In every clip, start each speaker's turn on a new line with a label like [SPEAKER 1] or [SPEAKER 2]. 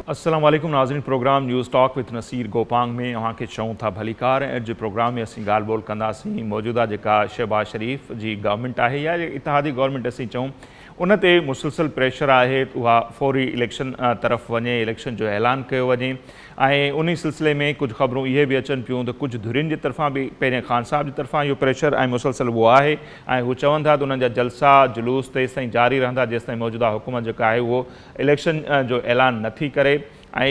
[SPEAKER 1] अस्सलाम वालेकुम नाज़रीन। Programme news talk with Nasir Gopang में अवां खे चऊं था भलीकार। ऐं अॼु प्रोग्राम में असीं ॻाल्हि ॿोल कंदासीं मौजूदा जेका शहबाज शरीफ़ जी गवर्नमेंट आहे या इतिहादी गवर्नमेंट असीं चऊं उन ते मुसलसल प्रेशर आहे उहा फौरी इलेक्शन तरफ़ वञे, इलेक्शन जो ऐलान कयो वञे। ऐं उन सिलसिले में कुझु ख़बरूं इहे बि अचनि पियूं त कुझु धुरियुनि जी तरफ़ां बि पहिरियों ख़ान साहब जी तरफ़ां इहो प्रेशर ऐं मुसलसल उहो आहे ऐं हू चवनि था त उन्हनि जा जलसा जुलूस तेसि ताईं जारी रहंदा जेसि ताईं मौजूदा हुकूमत जेका आहे उहो इलेक्शन जो ऐलान नथी करे। ऐं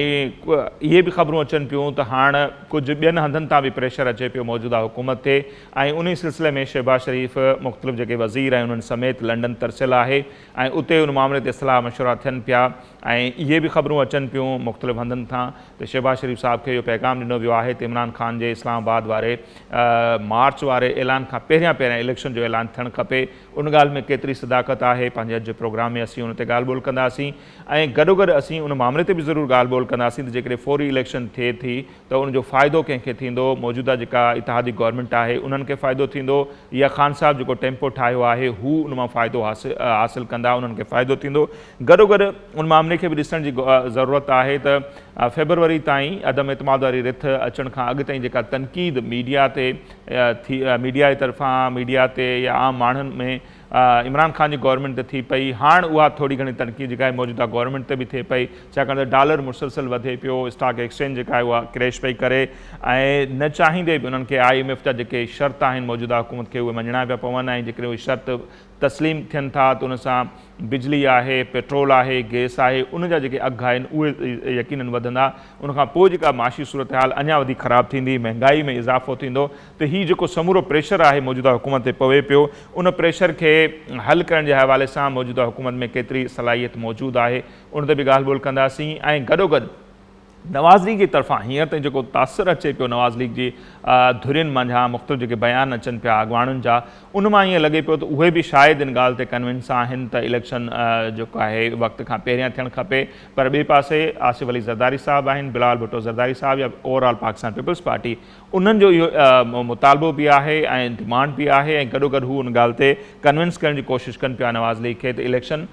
[SPEAKER 1] इहे बि ख़बरूं अचनि पियूं त हाणे कुझु ॿियनि हंधनि तां बि प्रेशर अचे पियो मौजूदा हुकूमत ते ऐं उन सिलसिले में शहबाज शरीफ़ मुख़्तलिफ़ जेके वज़ीर आहिनि उन्हनि समेत लंडन तरसियल आहे ऐं उते उन मामले ते सलाह मशवरा थियनि पिया। ऐं इहे बि ख़बरूं अचनि पियूं मुख़्तलिफ़ हंधनि तां त शहबाज शरीफ़ साहिब खे इहो पैगाम ॾिनो वियो आहे त इमरान ख़ान जे इस्लामाबाद वारे मार्च वारे ऐलान खां पहिरियां इलेक्शन जो ऐलान थियणु खपे। उन ॻाल्हि में केतिरी सदाकत आहे पंहिंजे अॼु जे प्रोग्राम में असीं उन ते ॻाल्हि ॿोल कंदासीं ऐं गॾोगॾु असीं उन मामले ते बि ज़रूरु ॻाल्हि ॿोल कंदासीं त जेकॾहिं फौरी इलेक्शन थिए थी त उनजो फ़ाइदो कंहिंखे थींदो, मौजूदा जेका इतिहादी गवर्नमेंट आहे उन्हनि खे फ़ाइदो थींदो या ख़ान साहब जेको टेम्पो ठाहियो आहे हू उन मां फ़ाइदो हासिलु कंदा, उन्हनि खे फ़ाइदो थींदो। गॾोगॾु उन मामले खे बि ॾिसण जी ज़रूरत आहे त फेबरवरी ताईं अदम एतमाद वारी रिथ अचण खां अॻु ताईं जेका तनक़ीद मीडिया ते मीडिया जे तरफ़ां मीडिया ते या आम माण्हुनि में इमरान ख़ान जी गवर्नमेंट ते थी पई, हाणे उहा थोरी घणी तनक़ीद जेका आहे मौजूदा गवर्नमेंट ते बि थिए पई छाकाणि त डॉलर मुसलसल वधे पियो, स्टॉक एक्सचेंज जेका आहे उहा क्रैश पई करे ऐं न चाहींदे बि उन्हनि खे IMF जा जेके शर्त आहिनि मौजूदा हुकूमत खे उहे मञणा पिया पवनि ऐं जेकॾहिं उहे शर्त तस्लीम थियनि था त उन सां बिजली आहे, पेट्रोल आहे, गैस आहे, उन जा जेके अघ आहिनि उहे यकीनन वधंदा। उनखां पोइ जेका माशी सूरत हाल अञा वधीक ख़राबु थींदी, महांगाई में इज़ाफ़ो थींदो त हीउ जेको समूरो प्रेशर आहे मौजूदा हुकूमत ते पवे पियो उन प्रेशर खे हल करण जे हवाले सां मौजूदा हुकूमत में केतिरी सलाहियत मौजूदु आहे उन ते बि ॻाल्हि ॿोल कंदासीं। ऐं गॾोगॾु नवाज़ लीग जी तरफ़ां हींअर ताईं जेको तासिर अचे पियो नवाज़ लीग जी धुरियुनि मंझां मुख़्तलिफ़ जेके बयान अचनि पिया अॻवाणनि जा उन मां ईअं लॻे पियो त उहे बि शायदि इन ॻाल्हि ते कन्विंस आहिनि त इलेक्शन जेको आहे वक़्त खां पहिरियां थियणु खपे। पर ॿिए पासे आसिफ अली ज़रदारी साहिबु आहिनि, बिलाल भुट्टो ज़रदारी साहिबु या ओवरऑल पाकिस्तान पीपल्स पार्टी उन्हनि जो इहो मुतालबो बि आहे ऐं डिमांड बि आहे ऐं गॾोगॾु हू उन ॻाल्हि ते कन्विंस करण जी कोशिशि कनि पिया नवाज़ लीग खे त इलेक्शन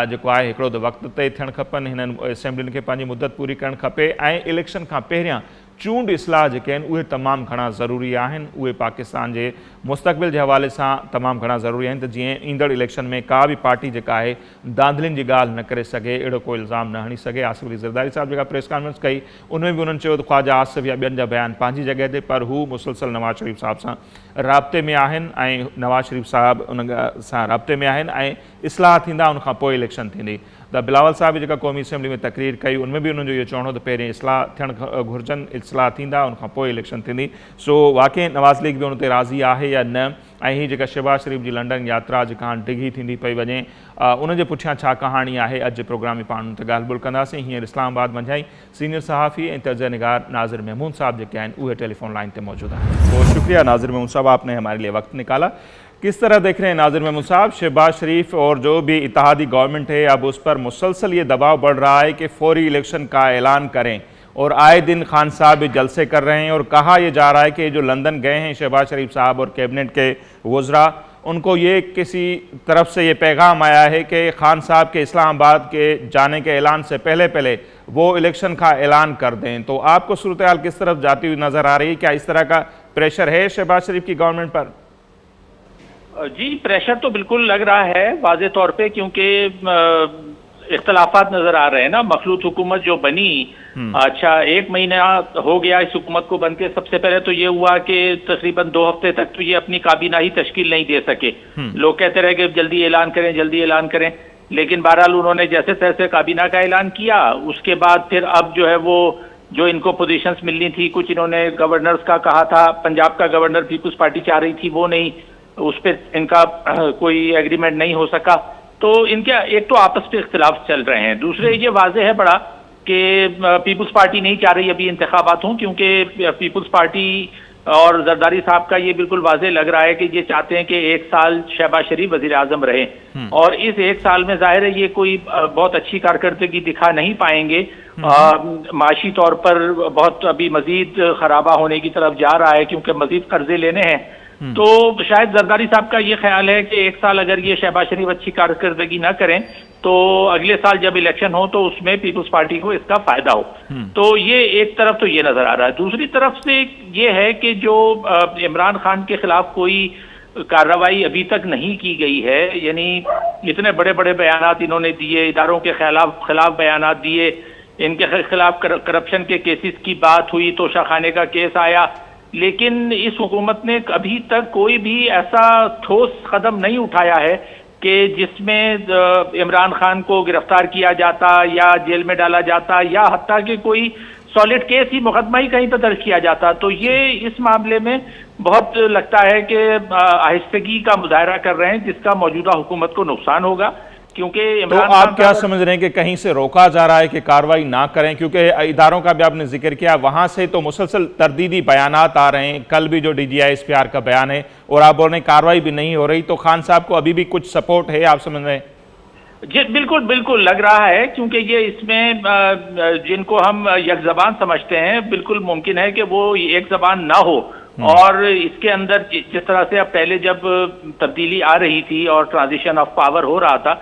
[SPEAKER 1] जेको आहे हिकिड़ो त वक़्त ते थियणु खपनि, हिननि असेंबलियुनि खे पंहिंजी मुदत पूरी करणु खपे ऐं इलेक्शन खां पहिरियां चूंड इस्लाह जेके आहिनि उहे तमामु घणा ज़रूरी आहिनि, उहे पाकिस्तान जे मुस्तक़बिल जे हवाले सां तमामु घणा ज़रूरी आहिनि त जीअं ईंदड़ इलेक्शन में का बि पार्टी जेका आहे दांधलियुनि जी ॻाल्हि न करे सघे, अहिड़ो कोई इल्ज़ाम न हणी सघे। आसिफ अली ज़रदारी साहिबु जेका प्रेस कॉन्फ्रेंस कई उनमें बि उन्हनि चयो त ख़्वाजा आसिफ या ॿियनि जा बयान पंहिंजी जॻह ते पर हू मुसलसल नवाज़ शरीफ़ साहिब सां राब्ते में आहिनि ऐं नवाज़ शरीफ़ साहिबु उन सां राब्ते में आहिनि ऐं इस्लाह थींदा उनखां पोइ इलेक्शन थींदी। त बिलावल साहिब जेका क़ौमी असेंबली में तक़रीर कई उनमें बि उन्हनि जो इहो चवणो त पहिरीं इस्लाह थियणु घुरिजनि, इस्लाह थींदा उनखां पोइ इलेक्शन थींदी। सो वाक़ई नवाज़ लीग बि उन ते राज़ी आहे या न ऐं हीअ जेका शहबाज शरीफ़ जी लंडन यात्रा जेका हाणे डिघी थींदी पई वञे उनजे पुठियां छा कहाणी आहे अॼु प्रोग्राम में पाण उन ते ॻाल्हि ॿोल कंदासीं। हींअर इस्लामाबाद मंझां ई सीनियर सहाफ़ी ऐं तर्ज निगार नाज़िर महमूद साहब जेके आहिनि उहे टेलीफोन लाइन ते मौजूदु आहिनि। बहुत शुक्रिया नाज़िर महमूद साहब, आपने हमारे लिए वक्त निकाला। किस तरह देख रहे हैं नाज़िर महमूद साहब, शहबाज शरीफ और जो भी इत्तेहादी गवर्नमेंट है अब उस पर मुसलसल ये दबाव बढ़ रहा है कि फौरी इलेक्शन का ऐलान करें और आए दिन खान साहब भी जलसे कर रहे हैं और कहा यह जा रहा है कि जो लंदन गए हैं शहबाज शरीफ साहब और कैबिनेट के वज़रा उनको ये किसी तरफ से ये पैगाम आया है कि खान साहब के इस्लामाबाद के जाने के ऐलान से पहले वो इलेक्शन का ऐलान कर दें। तो आपको सूरत हाल किस तरफ जाती हुई नज़र आ रही है? क्या इस तरह का प्रेशर है शहबाज शरीफ की गवर्नमेंट पर?
[SPEAKER 2] जी, प्रेशर तो बिल्कुल लग रहा है वाज़े तौर पे, क्योंकि इख्तलाफात नजर आ रहे हैं ना। मखलूत हुकूमत जो बनी, अच्छा 1 महीना हो गया इस हुकूमत को बनके। सबसे पहले तो ये हुआ कि तकरीबन 2 हफ्ते तक तो ये अपनी काबीना ही तश्कील नहीं दे सके। लोग कहते रहे कि जल्दी ऐलान करें, जल्दी ऐलान करें, लेकिन बहरहाल उन्होंने जैसे तैसे काबीना का ऐलान किया। उसके बाद फिर अब जो है वो जो इनको पोजीशंस मिलनी थी, कुछ इन्होंने गवर्नर्स का कहा था, पंजाब का गवर्नर पीपुल्स पार्टी चाह रही थी वो नहीं, उस पर इनका कोई एग्रीमेंट नहीं हो सका। तो इनके एक तो आपस में इख्तिलाफ चल रहे हैं, दूसरे ये वाजे है बड़ा कि पीपुल्स पार्टी नहीं चाह रही अभी इंतखाबात हों, क्योंकि पीपुल्स पार्टी और जरदारी साहब का ये बिल्कुल वाजे लग रहा है कि ये चाहते हैं कि 1 साल शहबाज शरीफ वजीर आजम रहे और इस 1 साल में जाहिर है ये कोई बहुत अच्छी कारकर्दगी दिखा नहीं पाएंगे। माशी तौर पर बहुत अभी मजीद खराबा होने की तरफ जा रहा है, क्योंकि मजीद कर्जे लेने हैं तो शायद जरदारी साहब का ये ख्याल है कि एक साल अगर ये शहबाज शरीफ अच्छी कारकर्दगी ना करें तो अगले साल जब इलेक्शन हो तो उसमें पीपल्स पार्टी को इसका फायदा हो। तो ये एक तरफ तो ये नजर आ रहा है। दूसरी तरफ से ये है कि जो इमरान खान के खिलाफ कोई कार्रवाई अभी तक नहीं की गई है, यानी इतने बड़े बड़े बयानात इन्होंने दिए, इदारों के खिलाफ बयानात दिए, इनके खिलाफ करप्शन के केसेस की बात हुई, तोशाखाने का केस आया, लेकिन इस हुकूमत ने अभी तक कोई भी ऐसा ठोस कदम नहीं उठाया है कि जिसमें इमरान खान को गिरफ्तार किया जाता या जेल में डाला जाता या हत्ता कि कोई सॉलिड केस ही, मुकदमा ही कहीं पर दर्ज किया जाता। तो ये इस मामले में बहुत लगता है कि आहिस्तगी का मुजाहरा कर रहे हैं, जिसका मौजूदा हुकूमत को नुकसान होगा। क्योंकि
[SPEAKER 1] तो आप क्या समझ रहे हैं कि कहीं से रोका जा रहा है कि कार्रवाई ना करें? क्योंकि इदारों का भी आपने जिक्र किया, वहां से तो मुसलसल तरदीदी बयानात आ रहे हैं। कल भी जो DGI-SPR का बयान है और आप बोल रहे हैं कार्रवाई भी नहीं हो रही, तो खान साहब को अभी भी कुछ सपोर्ट है, आप समझ रहे हैं?
[SPEAKER 2] जी बिल्कुल बिल्कुल लग रहा है, क्योंकि ये इसमें जिनको हम एक जबान समझते हैं, बिल्कुल मुमकिन है कि वो एक जबान ना हो। और इसके अंदर जिस तरह से अब पहले जब तब्दीली आ रही थी और ट्रांजिशन ऑफ पावर हो रहा था,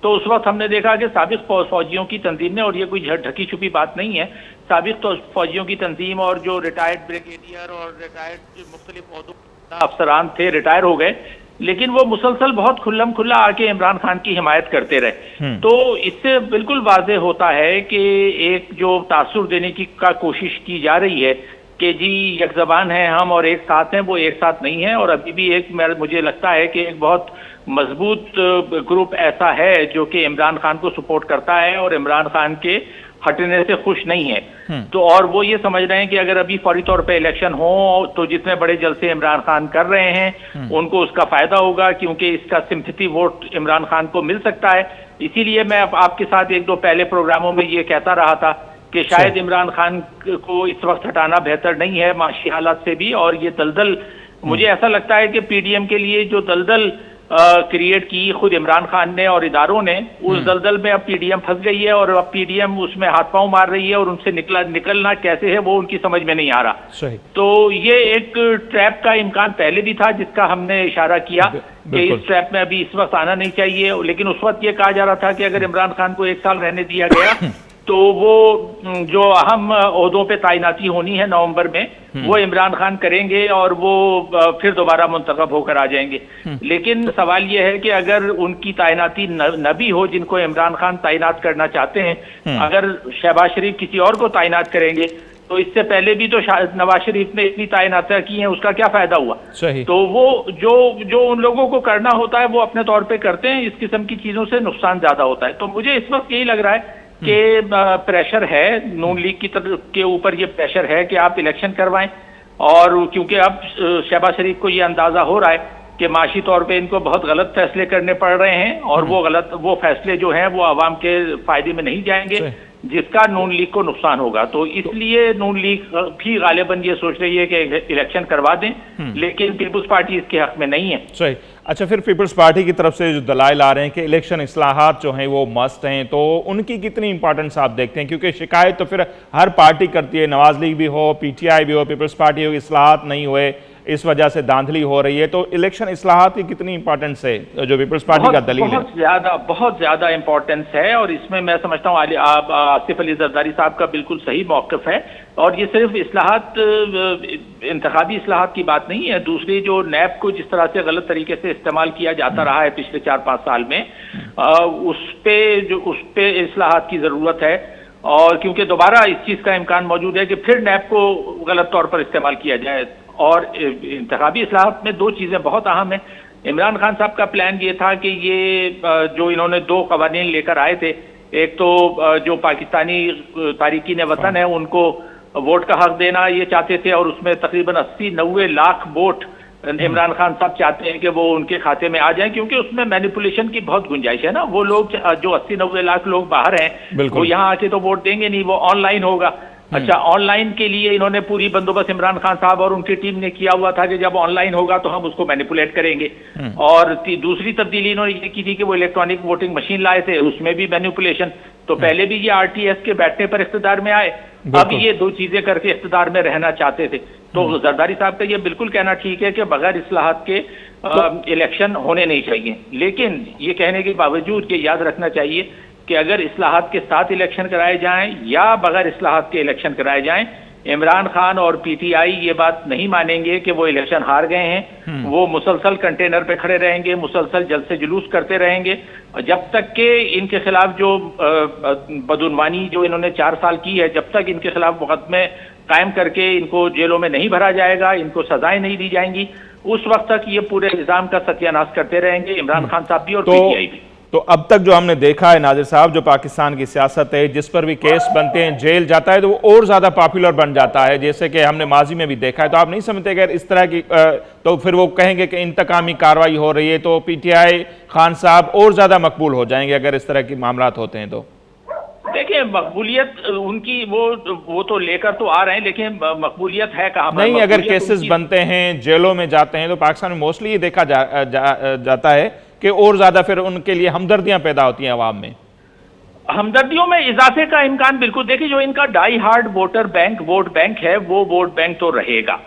[SPEAKER 2] तो उस वक्त हमने देखा कि साबिक फौजियों की तंजीम ने, और ये कोई ढकी छुपी बात नहीं है, साबिक फौजियों की तंजीम और जो रिटायर्ड ब्रिगेडियर और रिटायर्ड मुख्तलिफ ओहदों अफसरान थे, रिटायर हो गए, लेकिन वो मुसलसल बहुत खुल्लम खुल्ला आके इमरान खान की हिमायत करते रहे। तो इससे बिल्कुल वाज़ेह होता है कि एक जो तासुर देने की कोशिश की जा रही है कि जी एक जबान है हम और एक साथ हैं, वो एक साथ नहीं है। और अभी भी एक मुझे लगता है कि एक बहुत मजबूत ग्रुप ऐसा है जो कि इमरान खान को सपोर्ट करता है और इमरान खान के हटने से खुश नहीं है। तो और वो ये समझ रहे हैं कि अगर अभी फौरी तौर पे इलेक्शन हो तो जितने बड़े जलसे इमरान खान कर रहे हैं उनको उसका फायदा होगा, क्योंकि इसका सिंपैथी वोट इमरान खान को मिल सकता है। इसीलिए मैं आपके साथ एक दो पहले प्रोग्रामों में ये कहता रहा था कि शायद इमरान खान को इस वक्त हटाना बेहतर नहीं है माशी हालात से भी। और ये दलदल, मुझे ऐसा लगता है कि PDM के लिए जो दलदल क्रिएट की खुद इमरान खान ने और इदारों ने, उस दलदल में अब PDM फंस गई है और अब PDM उसमें हाथ पांव मार रही है और उनसे निकलना कैसे है वो उनकी समझ में नहीं आ रहा।
[SPEAKER 1] सही।
[SPEAKER 2] तो ये एक ट्रैप का इम्कान पहले भी था जिसका हमने इशारा किया कि इस ट्रैप में अभी इस वक्त आना नहीं चाहिए। लेकिन उस वक्त ये कहा जा रहा था कि अगर इमरान खान को 1 साल रहने दिया गया तो वो जो अहम ओहदों पे तैनाती होनी है नवंबर में, वो इमरान खान करेंगे और वो फिर दोबारा मुंतखब होकर आ जाएंगे। लेकिन सवाल ये है कि अगर उनकी तैनाती न भी हो, जिनको इमरान खान तैनात करना चाहते हैं, अगर शहबाज शरीफ किसी और को तैनात करेंगे तो इससे पहले भी तो नवाज शरीफ ने इतनी तैनातियां की हैं, उसका क्या फायदा हुआ?
[SPEAKER 1] सही।
[SPEAKER 2] तो वो जो उन लोगों को करना होता है वो अपने तौर पे करते हैं, इस किस्म की चीजों से नुकसान ज्यादा होता है। तो मुझे इस वक्त यही लग रहा है कि प्रेशर है नून लीग की तरफ के ऊपर, ये प्रेशर है कि आप इलेक्शन करवाएं। और क्योंकि अब शहबाज शरीफ को ये अंदाजा हो रहा है कि माशी तौर पे इनको बहुत गलत फैसले करने पड़ रहे हैं और वो फैसले जो हैं वो आवाम के फायदे में नहीं जाएंगे, जिसका नून लीग को नुकसान होगा। तो इसलिए नून लीग भी गालिबन ये सोच रही है कि इलेक्शन करवा दें, लेकिन पीपुल्स पार्टी इसके हक में नहीं है।
[SPEAKER 1] सही। अच्छा, फिर पीपल्स पार्टी की तरफ से जो दलाइल आ रहे हैं कि इलेक्शन इस्लाहात जो हैं वो मस्ट हैं, तो उनकी कितनी इंपॉर्टेंस आप देखते हैं? क्योंकि शिकायत तो फिर हर पार्टी करती है, नवाज लीग भी हो, PTI भी हो, पीपल्स पार्टी हो, इस्लाहात नहीं हुए, इस वजह से धांधली हो रही है। तो इलेक्शन इस्लाहात की कितनी इंपॉर्टेंस है जो पीपल्स पार्टी का दलील है?
[SPEAKER 2] बहुत ज्यादा इंपॉर्टेंस है। और इसमें मैं समझता हूँ आसिफ अली जरदारी साहब का बिल्कुल सही मौक़िफ़ है। और ये सिर्फ इस्लाहात, इंतखाबी इस्लाहात की बात नहीं है। दूसरी जो नैब को जिस तरह से गलत तरीके से इस्तेमाल किया जाता रहा है पिछले 4-5 साल में, उस पे इस्लाहात की ज़रूरत है। और क्योंकि दोबारा इस चीज़ का इम्कान मौजूद है कि फिर नैब को गलत तौर पर इस्तेमाल किया जाए। और इंतखाबी इस्लाहात में 2 चीज़ें बहुत अहम हैं। इमरान खान साहब का प्लान ये था कि ये जो इन्होंने 2 कवानीन लेकर आए थे, एक तो जो पाकिस्तानी तारिकीन वतन है उनको वोट का हक देना ये चाहते थे, और उसमें तकरीबन 80-90 लाख वोट इमरान खान साहब चाहते हैं कि वो उनके खाते में आ जाएं, क्योंकि उसमें मैनिपुलेशन की बहुत गुंजाइश है ना। वो लोग जो 80-90 लाख लोग बाहर हैं वो यहाँ आके तो वोट देंगे नहीं, वो ऑनलाइन होगा। अच्छा, ऑनलाइन के लिए इन्होंने पूरी बंदोबस्त इमरान खान साहब और उनकी टीम ने किया हुआ था कि जब ऑनलाइन होगा तो हम उसको मैनिपुलेट करेंगे। और दूसरी तब्दीली इन्होंने ये की थी कि वो इलेक्ट्रॉनिक वोटिंग मशीन लाए थे, उसमें भी मैनिपुलेशन। तो पहले भी ये RTS के बैठने पर इख्तिदार में आए, अब ये 2 चीजें करके इख्तिदार में रहना चाहते थे। तो जरदारी साहब का ये बिल्कुल कहना ठीक है कि बगैर इस्लाहात के इलेक्शन होने नहीं चाहिए, लेकिन ये कहने के बावजूद कि याद रखना चाहिए कि अगर इस्लाहात के साथ इलेक्शन कराए जाएं या बगैर इस्लाहात के इलेक्शन कराए जाएं, इमरान खान और पीटीआई ये बात नहीं मानेंगे कि वो इलेक्शन हार गए हैं। वो मुसलसल कंटेनर पे खड़े रहेंगे, मुसलसल जल से जुलूस करते रहेंगे, जब तक कि इनके खिलाफ जो बदउनवानी जो इन्होंने 4 साल की है, जब तक इनके खिलाफ मुकदमे कायम करके इनको जेलों में नहीं भरा जाएगा, इनको सजाएं नहीं दी जाएंगी, उस वक्त तक ये पूरे निजाम का सत्यानाश करते रहेंगे, इमरान खान साहब भी और पीटीआई भी।
[SPEAKER 1] तो अब तक जो हमने देखा है नाजिर साहब, जो पाकिस्तान की सियासत है, जिस पर भी केस बनते हैं जेल जाता है तो वो और ज्यादा पॉपुलर बन जाता है, जैसे कि हमने माजी में भी देखा है। तो आप नहीं समझते अगर इस तरह की तो फिर वो कहेंगे कि इंतकामी कार्रवाई हो रही है, तो पीटीआई खान साहब और ज्यादा मकबूल हो जाएंगे अगर इस तरह की मामलात होते हैं। तो
[SPEAKER 2] देखिए, मकबूलियत उनकी वो तो लेकर तो आ रहे हैं, लेकिन मकबूलियत है कहाँ पर?
[SPEAKER 1] नहीं, अगर केसेस बनते हैं, जेलों में जाते हैं, तो पाकिस्तान में मोस्टली ये देखा जाता है कि और ज्यादा फिर उनके लिए हमदर्दियां पैदा होती हैं अवाम में।
[SPEAKER 2] हमदर्दियों में इजाफे का इम्कान बिल्कुल, देखिए जो इनका डाई हार्ड वोट बैंक है, वो वोट बैंक तो रहेगा।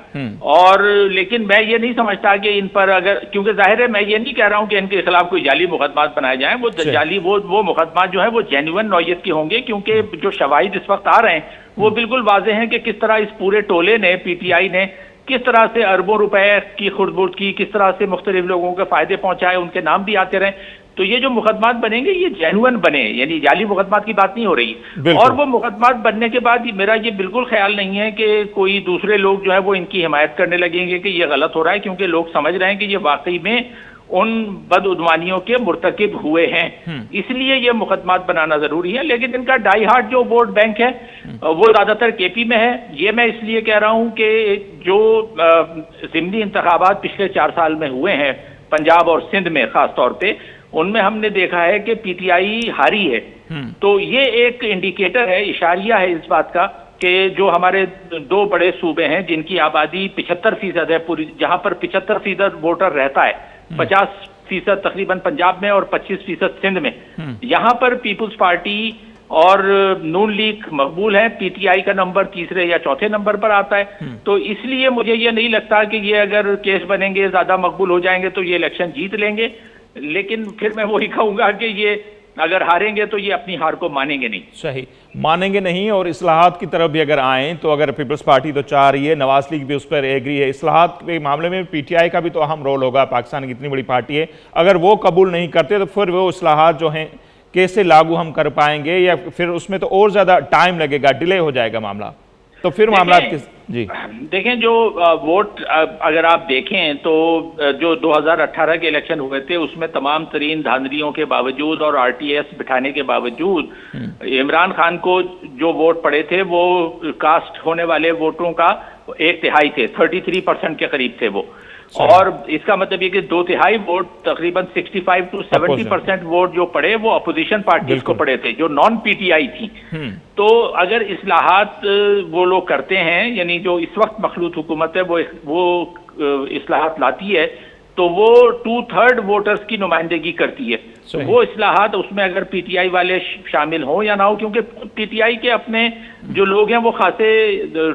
[SPEAKER 2] और लेकिन मैं ये नहीं समझता कि इन पर अगर, क्योंकि जाहिर है मैं ये नहीं कह रहा हूं कि इनके खिलाफ कोई जाली मुकदमात बनाए जाएं, वो जाली वो मुकदमात जो है वो जेन्युइन नौयत के होंगे, क्योंकि जो शवाहिद इस वक्त आ रहे हैं वो बिल्कुल वाजे हैं कि किस तरह इस पूरे टोले ने, पीटीआई ने किस तरह से अरबों रुपए की खुर्द-बुर्द की, किस तरह से मुख्तलिफ लोगों के फायदे पहुंचाए, उनके नाम भी आते रहे। तो ये जो मुकदमात बनेंगे ये जेन्युइन बने, यानी जाली मुकदमात की बात नहीं हो रही। और वो मुकदमात बनने के बाद मेरा ये बिल्कुल ख्याल नहीं है कि कोई दूसरे लोग जो है वो इनकी हिमायत करने लगेंगे कि ये गलत हो रहा है, क्योंकि लोग समझ रहे हैं कि ये वाकई में उन बदउदवानियों के मुर्तकिब हुए हैं, इसलिए ये मुकदमात बनाना जरूरी है। लेकिन इनका डाई हार्ड जो वोट बैंक है वो ज्यादातर केपी में है। ये मैं इसलिए कह रहा हूं कि जो ज़िमनी इंतखाबात पिछले 4 साल में हुए हैं पंजाब और सिंध में खास तौर पे, उनमें हमने देखा है कि पीटीआई हारी है। तो ये एक इंडिकेटर है, इशारिया है इस बात का कि जो हमारे 2 बड़े सूबे हैं जिनकी आबादी 75% है पूरी, जहां पर 75% वोटर रहता है, 50% तकरीबन पंजाब में और 25% सिंध में, यहां पर पीपुल्स पार्टी और नून लीग मकबूल है। पीटीआई का नंबर 3 या 4 नंबर पर आता है। तो इसलिए मुझे ये नहीं लगता कि ये अगर केस बनेंगे ज्यादा मकबूल हो जाएंगे तो ये इलेक्शन जीत लेंगे। लेकिन फिर मैं वही कहूंगा कि ये अगर हारेंगे तो ये अपनी हार को मानेंगे नहीं।
[SPEAKER 1] सही, मानेंगे नहीं। और इस्लाहात की तरफ भी अगर आएँ तो अगर पीपल्स पार्टी तो चाह रही है, नवाज लीग भी उस पर एग्री है, इस्लाहात के मामले में पीटीआई का भी तो अहम रोल होगा, पाकिस्तान की इतनी बड़ी पार्टी है। अगर वो कबूल नहीं करते तो फिर वो इस्लाहात जो हैं कैसे लागू हम कर पाएंगे, या फिर उसमें तो और ज़्यादा टाइम लगेगा, डिले हो जाएगा मामला, तो फिर मामला किस? जी
[SPEAKER 2] देखें, जो वोट अगर आप देखें तो जो 2018 के इलेक्शन हुए थे उसमें तमाम तरीन धांधलियों के बावजूद और आरटीएस बिठाने के बावजूद इमरान खान को जो वोट पड़े थे वो कास्ट होने वाले वोटों का 1/3 थे, 33% के करीब थे वो। और इसका मतलब ये कि 2/3 वोट, तकरीबन 65 to 70% वोट जो पड़े वो अपोजिशन पार्टीज को पड़े थे, जो नॉन पीटीआई थी। तो अगर इस्लाहात वो लोग करते हैं, यानी जो इस वक्त मखलूत हुकूमत है वो इस्लाहात लाती है, तो वो 2/3 वोटर्स की नुमाइंदगी करती है। वो इस्लाहात, उसमें अगर पीटीआई वाले शामिल हो या ना हो, क्योंकि पीटीआई के अपने जो लोग हैं वो खासे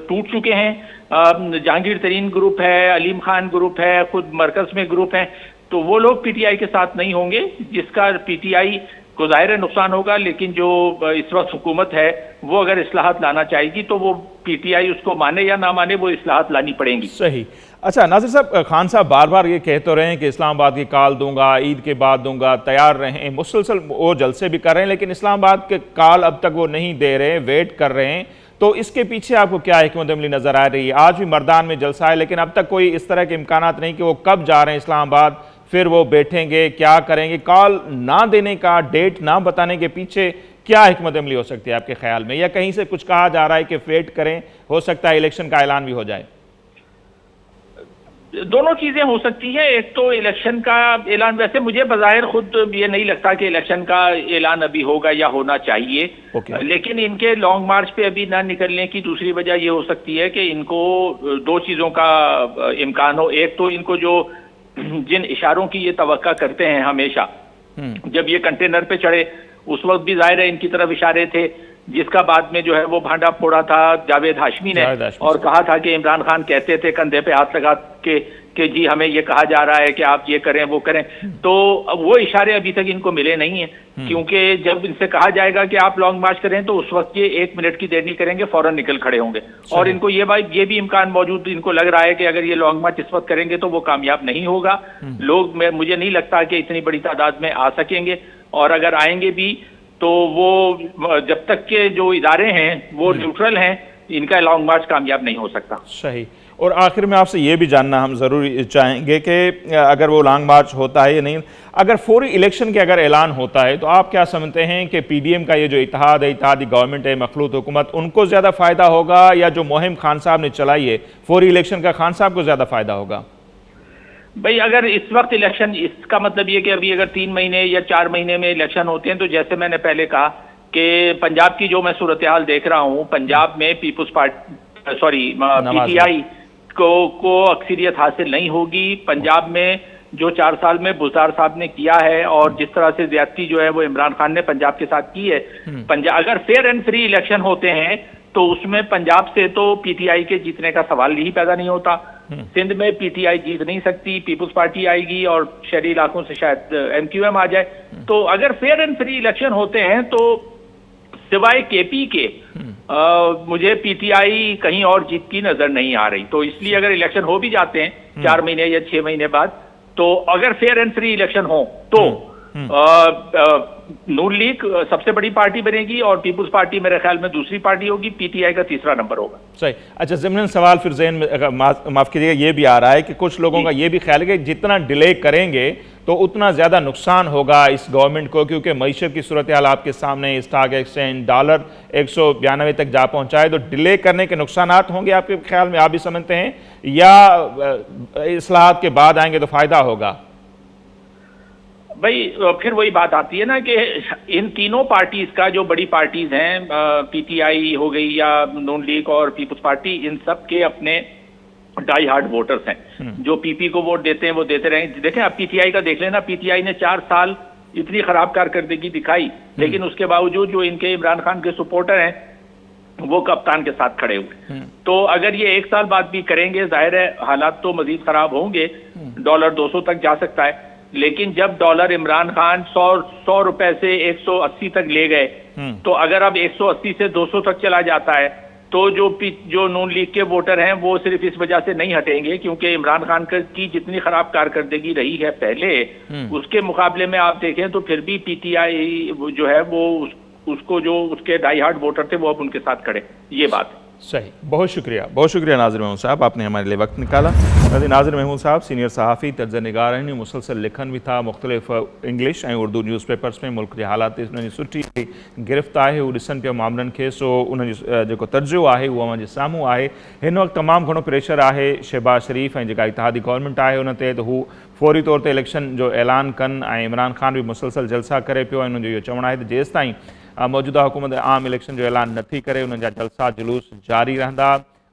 [SPEAKER 2] टूट चुके हैं। जहांगीर तरीन ग्रुप है, अलीम खान ग्रुप है, खुद मरकज में ग्रुप हैं, तो वो लोग पीटीआई के साथ नहीं होंगे, जिसका पीटीआई को ज़ाहिर नुकसान होगा। लेकिन जो इस वक्त हुकूमत है वो अगर इस्लाहात लाना चाहेगी तो वो पीटीआई उसको माने या ना माने वो इस्लाहात लानी पड़ेंगी।
[SPEAKER 1] सही। अच्छा नासिर साहब, खान साहब बार बार ये कहते रहे हैं कि इस्लामाबाद की कॉल दूंगा, ईद के बाद दूंगा, तैयार रहें, मुसलसल वो जलसे भी कर रहे हैं, लेकिन इस्लामाबाद के कॉल अब तक वो नहीं दे रहे, वेट कर रहे हैं। तो इसके पीछे आपको क्या हिकमत अमली नजर आ रही है? आज भी मर्दान में जलसा है, लेकिन अब तक कोई इस तरह के इम्कानात नहीं कि वो कब जा रहे हैं इस्लामाबाद, फिर वो बैठेंगे, क्या करेंगे? कॉल ना देने का, डेट ना बताने के पीछे क्या हिकमत अमली हो सकती है आपके ख्याल में? या कहीं से कुछ कहा जा रहा है कि वेट करें, हो सकता है इलेक्शन का ऐलान भी हो जाए?
[SPEAKER 2] दोनों चीजें हो सकती हैं। एक तो इलेक्शन का ऐलान, वैसे मुझे बज़ाहिर खुद ये नहीं लगता कि इलेक्शन का ऐलान अभी होगा या होना चाहिए। लेकिन इनके लॉन्ग मार्च पे अभी ना निकलने की दूसरी वजह ये हो सकती है कि इनको 2 चीजों का इम्कान हो। एक तो इनको जो जिन इशारों की ये तवक्का करते हैं हमेशा, जब ये कंटेनर पे चढ़े उस वक्त भी जाहिर है इनकी तरफ इशारे थे, जिसका बाद में जो है वो भांडा फोड़ा था जावेद हाशमी ने, और कहा था कि इमरान खान कहते थे कंधे पे हाथ लगा के कि जी हमें ये कहा जा रहा है कि आप ये करें वो करें। तो वो इशारे अभी तक इनको मिले नहीं है, क्योंकि जब इनसे कहा जाएगा कि आप लॉन्ग मार्च करें तो उस वक्त ये 1 मिनट की देर नहीं करेंगे, फौरन निकल खड़े होंगे। और इनको ये भी इम्कान मौजूद इनको लग रहा है कि अगर ये लॉन्ग मार्च इस वक्त करेंगे तो वो कामयाब नहीं होगा। लोग मुझे नहीं लगता कि इतनी बड़ी तादाद में आ सकेंगे, और अगर आएंगे भी तो वो जब तक के जो इदारे हैं वो न्यूट्रल हैं, इनका लॉन्ग मार्च कामयाब नहीं हो सकता।
[SPEAKER 1] सही। और आखिर में आपसे ये भी जानना हम ज़रूरी चाहेंगे कि अगर वो लॉन्ग मार्च होता है या नहीं, अगर फौरी इलेक्शन के अगर ऐलान होता है तो आप क्या समझते हैं कि पीडीएम का ये जो इत्तेहाद है, इत्तेहादी गवर्नमेंट है, मखलूत हुकूमत, उनको ज़्यादा फ़ायदा होगा या जो मुहिम खान साहब ने चलाई है फौरी इलेक्शन का, खान साहब को ज़्यादा फ़ायदा होगा?
[SPEAKER 2] भाई अगर इस वक्त इलेक्शन, इसका मतलब ये कि अभी अगर 3 महीने या 4 महीने में इलेक्शन होते हैं तो जैसे मैंने पहले कहा कि पंजाब की जो मैं सूरत हाल देख रहा हूँ, पंजाब में पीपुल्स पार्टी पीटीआई को अक्सरियत हासिल नहीं होगी। पंजाब में जो 4 साल में बुज़दार साहब ने किया है और जिस तरह से ज्यादती जो है वो इमरान खान ने पंजाब के साथ की है, पंजाब अगर फेयर एंड फ्री इलेक्शन होते हैं तो उसमें पंजाब से तो पीटीआई के जीतने का सवाल ही पैदा नहीं होता। सिंध में पीटीआई जीत नहीं सकती, पीपुल्स पार्टी आएगी और शहरी इलाकों से शायद एमक्यूएम आ जाए। तो अगर फेयर एंड फ्री इलेक्शन होते हैं तो सिवाय केपी के मुझे पीटीआई कहीं और जीत की नजर नहीं आ रही। तो इसलिए अगर इलेक्शन हो भी जाते हैं 4 महीने या 6 महीने बाद, तो अगर फेयर एंड फ्री इलेक्शन हो तो नून लीग सबसे बड़ी पार्टी बनेगी और पीपुल्स पार्टी मेरे ख्याल में दूसरी पार्टी होगी, पीटीआई का तीसरा नंबर होगा।
[SPEAKER 1] सही। अच्छा, ज़मीन सवाल फिर ज़हन में माफ़ कीजिएगा ये भी आ रहा है कि कुछ लोगों का ये भी ख्याल है कि जितना डिले करेंगे तो उतना ज़्यादा नुकसान होगा इस गवर्नमेंट को, क्योंकि मईशत की सूरत हाल आपके सामने, स्टॉक एक्सचेंज डॉलर 192 तक जा पहुँचा है, तो डिले करने के नुकसान होंगे आपके ख्याल में, आप भी समझते हैं, या इस्लाहात के बाद आएंगे तो फ़ायदा होगा?
[SPEAKER 2] भाई फिर वही बात आती है ना कि इन तीनों पार्टीज का, जो बड़ी पार्टीज हैं, पीटीआई हो गई या नून लीग और पीपुल्स पार्टी, इन सब के अपने डाई हार्ड वोटर्स हैं जो पीपी को वोट देते हैं, वो देते रहेंगे। देखें आप पीटीआई का देख लेना, पीटीआई ने 4 साल इतनी खराब कारकर्दगी दिखाई, लेकिन उसके बावजूद जो इनके इमरान खान के सपोर्टर हैं वो कप्तान के साथ खड़े हुए। तो अगर ये 1 साल बाद भी करेंगे, जाहिर है हालात तो मजीद खराब होंगे, डॉलर 200 तक जा सकता है। लेकिन जब डॉलर इमरान खान 100 रुपए से 180 तक ले गए, तो अगर अब 180 से 200 तक चला जाता है तो जो नून लीग के वोटर हैं वो सिर्फ इस वजह से नहीं हटेंगे क्योंकि इमरान खान की जितनी खराब कारकर्दगी रही है पहले, उसके मुकाबले में आप देखें तो फिर भी पीटीआई जो है वो उसको जो उसके डाई हार्ड वोटर थे वो अब उनके साथ खड़े। ये बात
[SPEAKER 1] सही। बहुत शुक्रिया नाज़िर महमूद साहब, आपने हमारे लिए वक्त निकाला। नाज़िर महमूद साहब सीनियर सहाफ़ी, तर्जनिगार आहिनि, मुसलसल लिखन भी था मुख़्तलिफ़ इंग्लिश ऐं उर्दू न्यूज़ पेपर्स में। मुल्क जे हालात उन्हनि जी सुठी गिरफ़्त आहे, उहो ॾिसनि पिया मामलनि खे, सो उन्हनि जो जेको तर्जो आहे उहो अव्हां जे साम्हूं आहे। हिन वक़्तु तमामु घणो प्रेशर आहे शहबाज शरीफ़ ऐं जेका इत्तेहादी गवर्नमेंट आहे उन ते, त हू फौरी तौर ते इलेक्शन जो ऐलान कनि, ऐं इमरान खान भी मुसलसल जलसा करे पियो, ऐं उन्हनि जो इहो चवणु आहे त जेसि ताईं मौजूदा हुकूमत आम इलेक्शन जो ऐलान नथी करे उन्हनि जा जलसा जुलूस जारी रहंदा।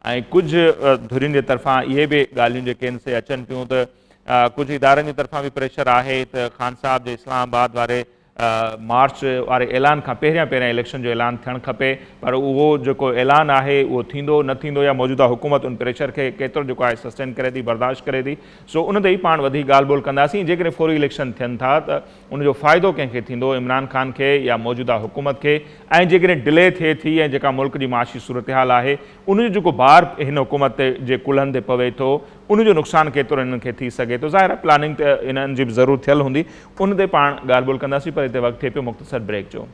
[SPEAKER 1] ऐं कुझु धुरियुनि जे तरफ़ां इहे बि ॻाल्हियूं जेके आहिनि से अचनि पियूं त कुझु इदारनि जी तरफ़ां बि प्रेशर आहे त खान साहब जे इस्लामाबाद वारे मार्च वारे ऐलान खां पहिरियां इलेक्शन जो ऐलान थियणु खपे, पर उहो जेको ऐलान आहे उहो थींदो न थींदो, या मौजूदा हुकूमत उन प्रेशर खे केतिरो जेको आहे सस्टेन करे थी, बर्दाश्त करे थी। सो उन ते ई पाण वधीक ॻाल्हि ॿोल कंदासीं। जेकॾहिं फौरी इलेक्शन थियनि था त उनजो फ़ाइदो कंहिंखे थींदो, इमरान खान खे या मौजूदा हुकूमत खे, ऐं जेकॾहिं डिले थिए थी ऐं जेका मुल्क जी माशी सूरत हाल आहे उनजो जेको भार हिन हुकूमत ते जे कुल्हनि ते पवे थो, उनजो नुक़सानु केतिरो इन्हनि खे थी सघे थो। ज़ाहिर आहे प्लानिंग त इन्हनि जी बि ज़रूरत थियल हूंदी, उन ते पाण ॻाल्हि ॿोल कंदासीं, पर हिते वक़्तु थिए पियो मुख़्तसर ब्रेक जो।